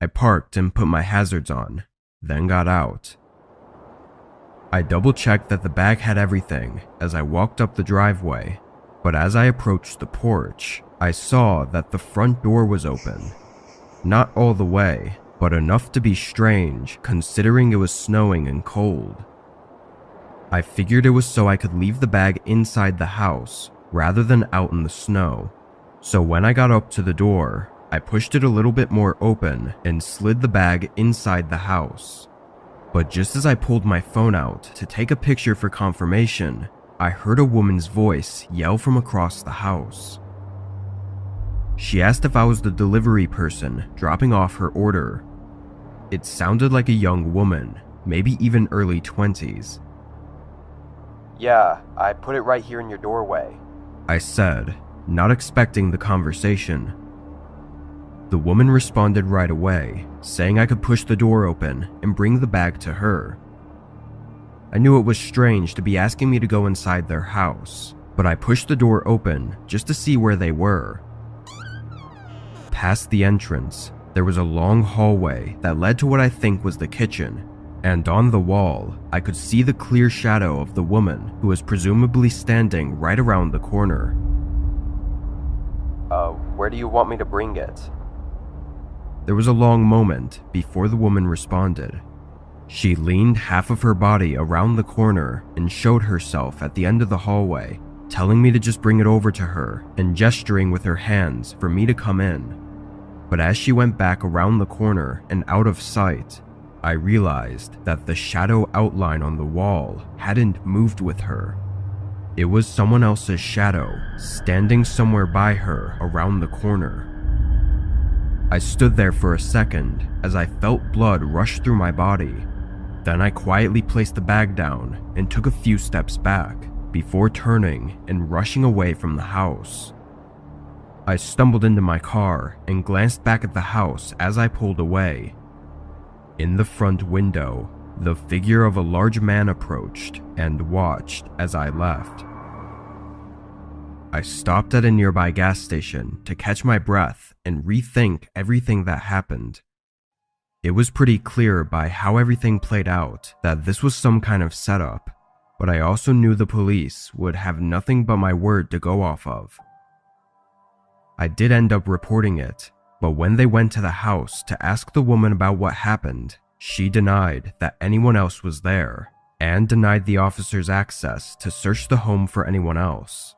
I parked and put my hazards on, then got out. I double-checked that the bag had everything as I walked up the driveway, but as I approached the porch, I saw that the front door was open. Not all the way, but enough to be strange considering it was snowing and cold. I figured it was so I could leave the bag inside the house rather than out in the snow, so when I got up to the door, I pushed it a little bit more open and slid the bag inside the house. But just as I pulled my phone out to take a picture for confirmation, I heard a woman's voice yell from across the house. She asked if I was the delivery person dropping off her order. It sounded like a young woman, maybe even early 20s. "Yeah, I put it right here in your doorway," I said, not expecting the conversation. The woman responded right away, saying I could push the door open and bring the bag to her. I knew it was strange to be asking me to go inside their house, but I pushed the door open just to see where they were. Past the entrance, there was a long hallway that led to what I think was the kitchen, and on the wall, I could see the clear shadow of the woman who was presumably standing right around the corner. Where do you want me to bring it?" There was a long moment before the woman responded. She leaned half of her body around the corner and showed herself at the end of the hallway, telling me to just bring it over to her and gesturing with her hands for me to come in. But as she went back around the corner and out of sight, I realized that the shadow outline on the wall hadn't moved with her. It was someone else's shadow standing somewhere by her around the corner. I stood there for a second as I felt blood rush through my body. Then I quietly placed the bag down and took a few steps back before turning and rushing away from the house. I stumbled into my car and glanced back at the house as I pulled away. In the front window, the figure of a large man approached and watched as I left. I stopped at a nearby gas station to catch my breath and rethink everything that happened. It was pretty clear by how everything played out that this was some kind of setup, but I also knew the police would have nothing but my word to go off of. I did end up reporting it, but when they went to the house to ask the woman about what happened, she denied that anyone else was there and denied the officers access to search the home for anyone else.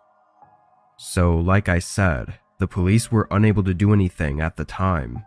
So, like I said, the police were unable to do anything at the time.